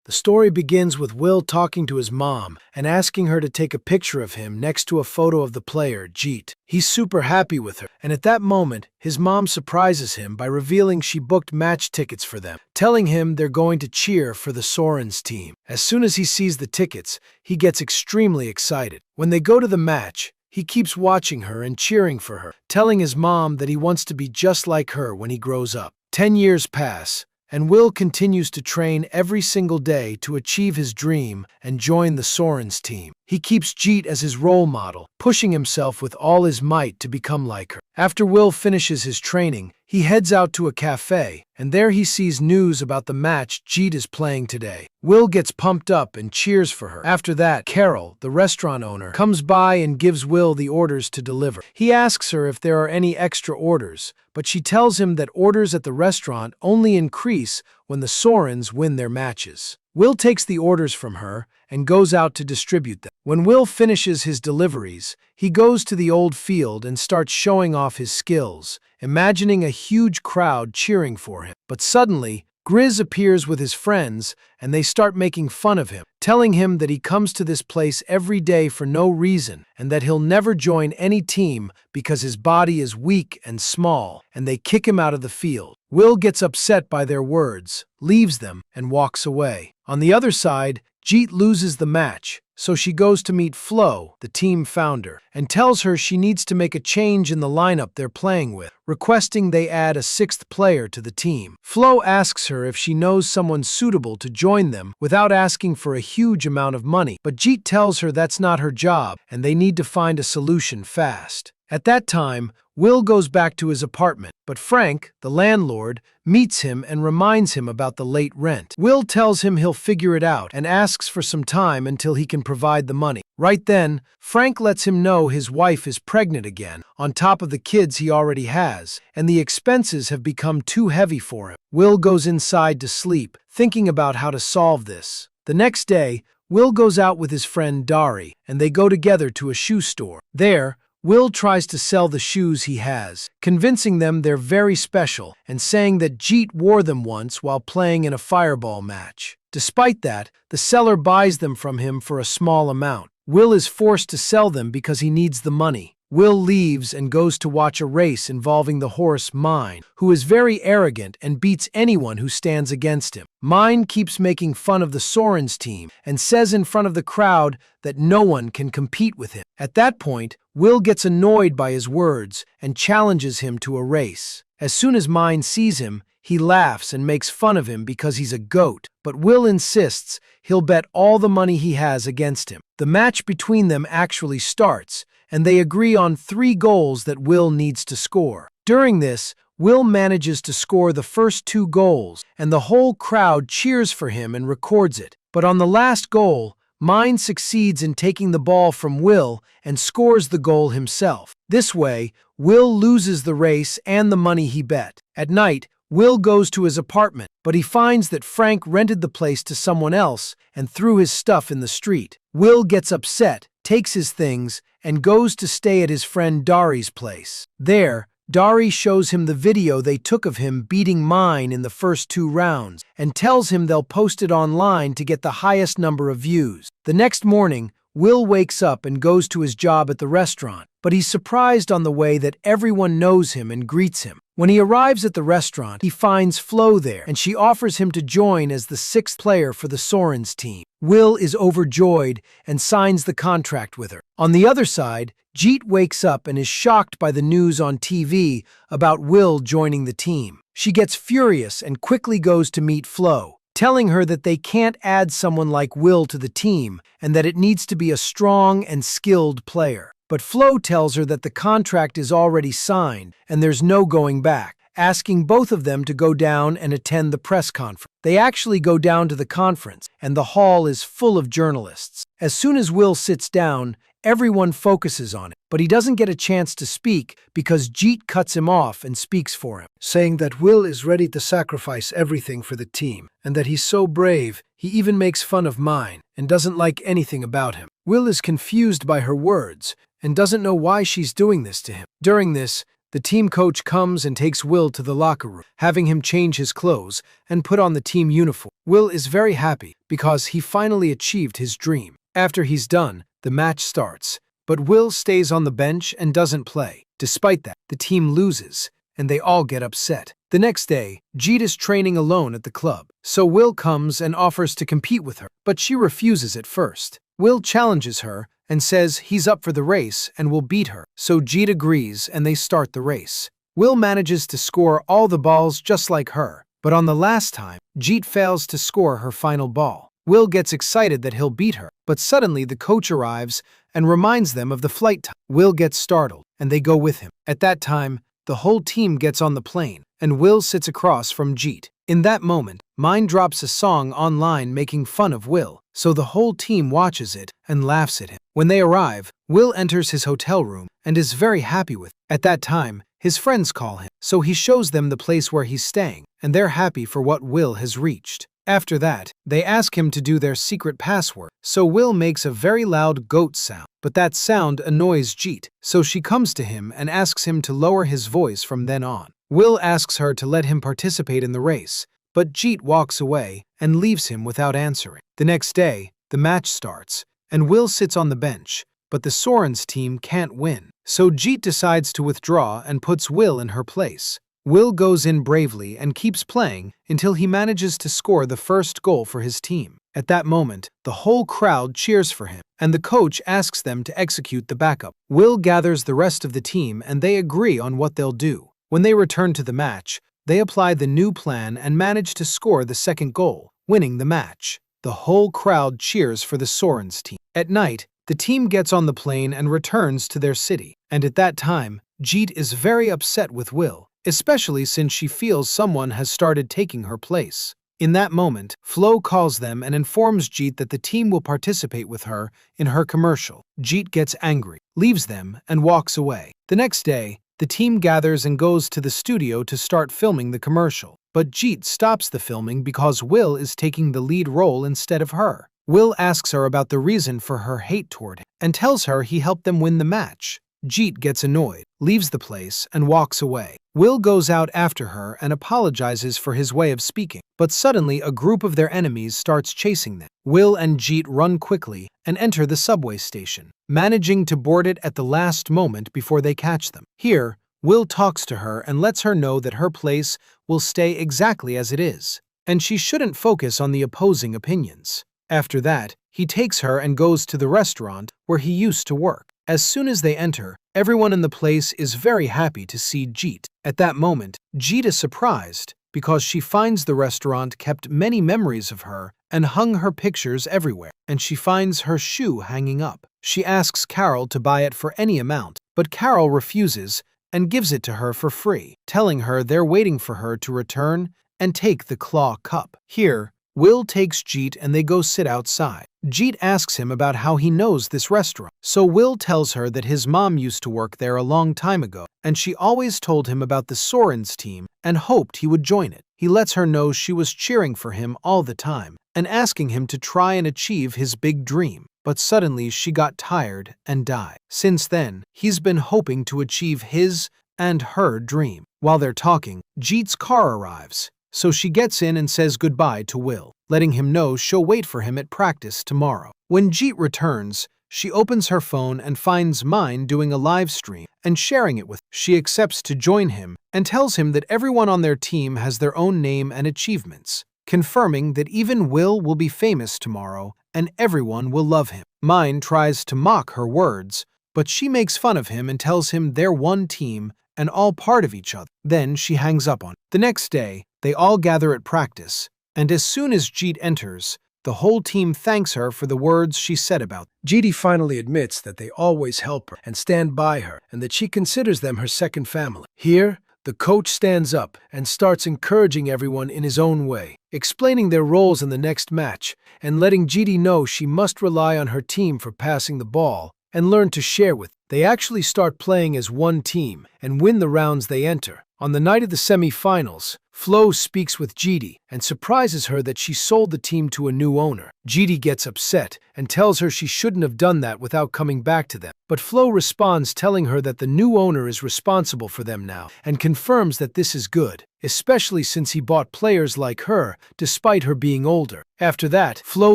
The story begins with Will talking to his mom and asking her to take a picture of him next to a photo of the player, G.O.A.T. He's super happy with her, and at that moment, his mom surprises him by revealing she booked match tickets for them, telling him they're going to cheer for the Sorens team. As soon as he sees the tickets, he gets extremely excited. When they go to the match, he keeps watching her and cheering for her, telling his mom that he wants to be just like her when he grows up. 10 years pass, and Will continues to train every single day to achieve his dream and join the Sorens team. He keeps G.O.A.T as his role model, pushing himself with all his might to become like her. After Will finishes his training, he heads out to a cafe, and there he sees news about the match G.O.A.T is playing today. Will gets pumped up and cheers for her. After that, Carol, the restaurant owner, comes by and gives Will the orders to deliver. He asks her if there are any extra orders, but she tells him that orders at the restaurant only increase when the Sorens win their matches. Will takes the orders from her and goes out to distribute them. When Will finishes his deliveries, he goes to the old field and starts showing off his skills, imagining a huge crowd cheering for him. But suddenly, Grizz appears with his friends, and they start making fun of him, telling him that he comes to this place every day for no reason, and that he'll never join any team because his body is weak and small, and they kick him out of the field. Will gets upset by their words, leaves them, and walks away. On the other side, G.O.A.T loses the match, so she goes to meet Flo, the team founder, and tells her she needs to make a change in the lineup they're playing with, requesting they add a 6th player to the team. Flo asks her if she knows someone suitable to join them without asking for a huge amount of money, but G.O.A.T tells her that's not her job and they need to find a solution fast. At that time, Will goes back to his apartment, but Frank, the landlord, meets him and reminds him about the late rent. Will tells him he'll figure it out and asks for some time until he can provide the money. Right then, Frank lets him know his wife is pregnant again, on top of the kids he already has, and the expenses have become too heavy for him. Will goes inside to sleep, thinking about how to solve this. The next day, Will goes out with his friend Dari, and they go together to a shoe store. There, Will tries to sell the shoes he has, convincing them they're very special and saying that G.O.A.T wore them once while playing in a fireball match. Despite that, the seller buys them from him for a small amount. Will is forced to sell them because he needs the money. Will leaves and goes to watch a race involving the horse Mine, who is very arrogant and beats anyone who stands against him. Mine keeps making fun of the Sorens team and says in front of the crowd that no one can compete with him. At that point, Will gets annoyed by his words and challenges him to a race. As soon as Mine sees him, he laughs and makes fun of him because he's a goat, but Will insists he'll bet all the money he has against him. The match between them actually starts, and they agree on 3 goals that Will needs to score. During this, Will manages to score the first 2 goals, and the whole crowd cheers for him and records it. But on the last goal, Mine succeeds in taking the ball from Will and scores the goal himself. This way, Will loses the race and the money he bet. At night, Will goes to his apartment, but he finds that Frank rented the place to someone else and threw his stuff in the street. Will gets upset, takes his things, and goes to stay at his friend Dari's place. There, Dari shows him the video they took of him beating Mine in the first 2 rounds and tells him they'll post it online to get the highest number of views. The next morning, Will wakes up and goes to his job at the restaurant, but he's surprised on the way that everyone knows him and greets him. When he arrives at the restaurant, he finds Flo there, and she offers him to join as the 6th player for the Sorens team. Will is overjoyed and signs the contract with her. On the other side, G.O.A.T wakes up and is shocked by the news on TV about Will joining the team. She gets furious and quickly goes to meet Flo, telling her that they can't add someone like Will to the team and that it needs to be a strong and skilled player. But Flo tells her that the contract is already signed and there's no going back, asking both of them to go down and attend the press conference. They actually go down to the conference, and the hall is full of journalists. As soon as Will sits down, everyone focuses on it, but he doesn't get a chance to speak because G.O.A.T cuts him off and speaks for him, saying that Will is ready to sacrifice everything for the team, and that he's so brave, he even makes fun of Mine and doesn't like anything about him. Will is confused by her words and doesn't know why she's doing this to him. During this, the team coach comes and takes Will to the locker room, having him change his clothes and put on the team uniform. Will is very happy because he finally achieved his dream. After he's done, the match starts, but Will stays on the bench and doesn't play. Despite that, the team loses, and they all get upset. The next day, G.O.A.T is training alone at the club, so Will comes and offers to compete with her, but she refuses at first. Will challenges her and says he's up for the race and will beat her, so G.O.A.T agrees and they start the race. Will manages to score all the balls just like her, but on the last time, G.O.A.T fails to score her final ball. Will gets excited that he'll beat her, but suddenly the coach arrives and reminds them of the flight time. Will gets startled, and they go with him. At that time, the whole team gets on the plane, and Will sits across from G.O.A.T. In that moment, Mind drops a song online making fun of Will, so the whole team watches it and laughs at him. When they arrive, Will enters his hotel room and is very happy with it. At that time, his friends call him, so he shows them the place where he's staying, and they're happy for what Will has reached. After that, they ask him to do their secret password, so Will makes a very loud goat sound, but that sound annoys G.O.A.T, so she comes to him and asks him to lower his voice from then on. Will asks her to let him participate in the race, but G.O.A.T walks away and leaves him without answering. The next day, the match starts, and Will sits on the bench, but the Soren's team can't win, so G.O.A.T decides to withdraw and puts Will in her place. Will goes in bravely and keeps playing until he manages to score the first goal for his team. At that moment, the whole crowd cheers for him, and the coach asks them to execute the backup. Will gathers the rest of the team and they agree on what they'll do. When they return to the match, they apply the new plan and manage to score the second goal, winning the match. The whole crowd cheers for the Soren's team. At night, the team gets on the plane and returns to their city, and at that time, G.O.A.T is very upset with Will, especially since she feels someone has started taking her place. In that moment, Flo calls them and informs G.O.A.T that the team will participate with her in her commercial. G.O.A.T gets angry, leaves them, and walks away. The next day, the team gathers and goes to the studio to start filming the commercial, but G.O.A.T stops the filming because Will is taking the lead role instead of her. Will asks her about the reason for her hate toward him and tells her he helped them win the match. G.O.A.T gets annoyed, leaves the place, and walks away. Will goes out after her and apologizes for his way of speaking, but suddenly a group of their enemies starts chasing them. Will and G.O.A.T run quickly and enter the subway station, managing to board it at the last moment before they catch them. Here, Will talks to her and lets her know that her place will stay exactly as it is, and she shouldn't focus on the opposing opinions. After that, he takes her and goes to the restaurant where he used to work. As soon as they enter, everyone in the place is very happy to see G.O.A.T. At that moment, G.O.A.T is surprised because she finds the restaurant kept many memories of her and hung her pictures everywhere, and she finds her shoe hanging up. She asks Carol to buy it for any amount, but Carol refuses and gives it to her for free, telling her they're waiting for her to return and take the claw cup. Here, Will takes G.O.A.T and they go sit outside. G.O.A.T asks him about how he knows this restaurant, so Will tells her that his mom used to work there a long time ago, and she always told him about the Soren's team and hoped he would join it. He lets her know she was cheering for him all the time and asking him to try and achieve his big dream, but suddenly she got tired and died. Since then, he's been hoping to achieve his and her dream. While they're talking, G.O.A.T's car arrives, so she gets in and says goodbye to Will, letting him know she'll wait for him at practice tomorrow. When G.O.A.T returns, she opens her phone and finds Mind doing a live stream and sharing it with him. She accepts to join him and tells him that everyone on their team has their own name and achievements, confirming that even Will be famous tomorrow and everyone will love him. Mind tries to mock her words, but she makes fun of him and tells him they're one team and all part of each other. Then she hangs up on him. The next day, they all gather at practice, and as soon as G.O.A.T enters, the whole team thanks her for the words she said about them. G.O.A.T finally admits that they always help her and stand by her, and that she considers them her second family. Here, the coach stands up and starts encouraging everyone in his own way, explaining their roles in the next match, and letting G.O.A.T know she must rely on her team for passing the ball and learn to share with them. They actually start playing as one team and win the rounds they enter. On the night of the semi-finals, Flo speaks with G.O.A.T and surprises her that she sold the team to a new owner. G.O.A.T gets upset and tells her she shouldn't have done that without coming back to them. But Flo responds telling her that the new owner is responsible for them now and confirms that this is good, especially since he bought players like her despite her being older. After that, Flo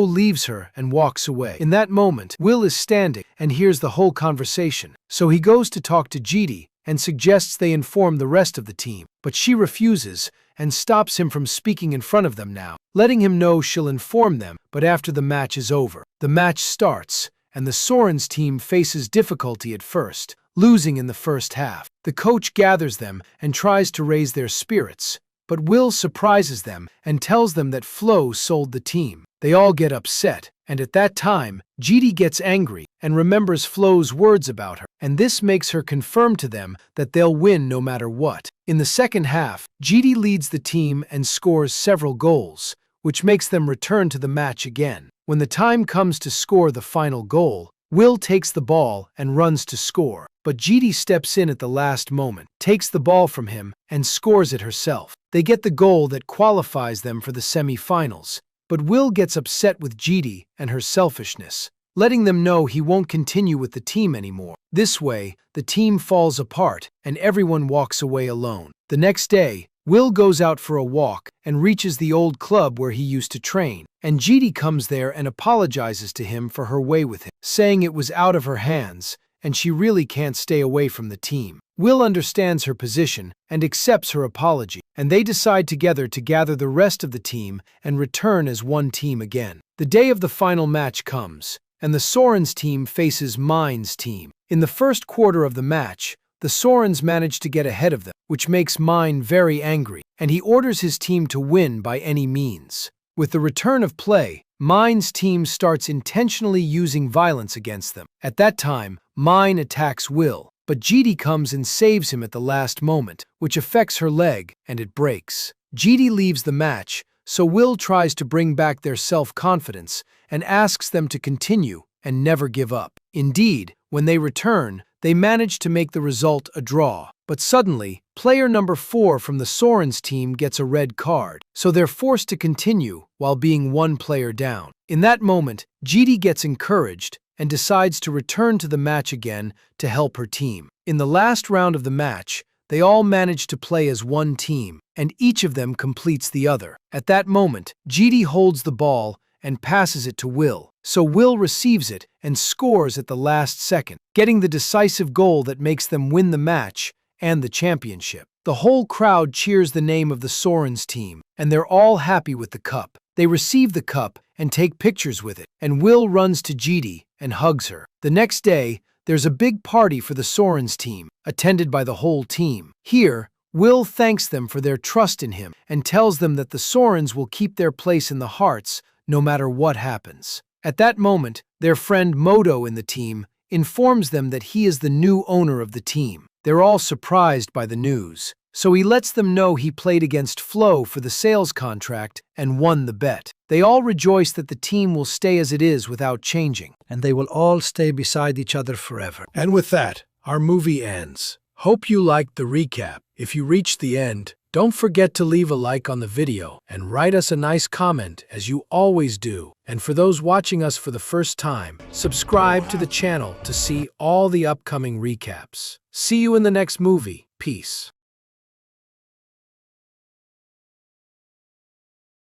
leaves her and walks away. In that moment, Will is standing and hears the whole conversation, so he goes to talk to G.O.A.T and suggests they inform the rest of the team. But she refuses and stops him from speaking in front of them now, letting him know she'll inform them, but after the match is over. The match starts, and the Sorens team faces difficulty at first, losing in the first half. The coach gathers them and tries to raise their spirits, but Will surprises them and tells them that Flo sold the team. They all get upset, and at that time, G.O.A.T gets angry and remembers Flo's words about her, and this makes her confirm to them that they'll win no matter what. In the second half, G.O.A.T leads the team and scores several goals, which makes them return to the match again. When the time comes to score the final goal, Will takes the ball and runs to score, but G.O.A.T steps in at the last moment, takes the ball from him, and scores it herself. They get the goal that qualifies them for the semi-finals, but Will gets upset with G.O.A.T and her selfishness, letting them know he won't continue with the team anymore. This way, the team falls apart and everyone walks away alone. The next day, Will goes out for a walk and reaches the old club where he used to train, and G.O.A.T comes there and apologizes to him for her way with him, saying it was out of her hands and she really can't stay away from the team. Will understands her position and accepts her apology, and they decide together to gather the rest of the team and return as one team again. The day of the final match comes, and the Sorens team faces Mine's team. In the first quarter of the match, the Sorens manage to get ahead of them, which makes Mine very angry, and he orders his team to win by any means. With the return of play, Mine's team starts intentionally using violence against them. At that time, Mine attacks Will, but G.O.A.T comes and saves him at the last moment, which affects her leg, and it breaks. G.O.A.T leaves the match, so Will tries to bring back their self-confidence and asks them to continue and never give up. Indeed, when they return, they manage to make the result a draw. But suddenly, player number 4 from the Sorens team gets a red card, so they're forced to continue while being one player down. In that moment, G.O.A.T gets encouraged and decides to return to the match again to help her team. In the last round of the match, they all manage to play as one team, and each of them completes the other. At that moment, G.O.A.T holds the ball and passes it to Will, so Will receives it and scores at the last second, getting the decisive goal that makes them win the match and the championship. The whole crowd cheers the name of the Sorens team, and they're all happy with the cup. They receive the cup and take pictures with it, and Will runs to G.O.A.T and hugs her. The next day, there's a big party for the Sorens team, attended by the whole team. Here, Will thanks them for their trust in him and tells them that the Sorens will keep their place in the hearts no matter what happens. At that moment, their friend Moto in the team informs them that he is the new owner of the team. They're all surprised by the news, so he lets them know he played against Flo for the sales contract and won the bet. They all rejoice that the team will stay as it is without changing, and they will all stay beside each other forever. And with that, our movie ends. Hope you liked the recap. If you reached the end, don't forget to leave a like on the video and write us a nice comment as you always do. And for those watching us for the first time, subscribe to the channel to see all the upcoming recaps. See you in the next movie. Peace.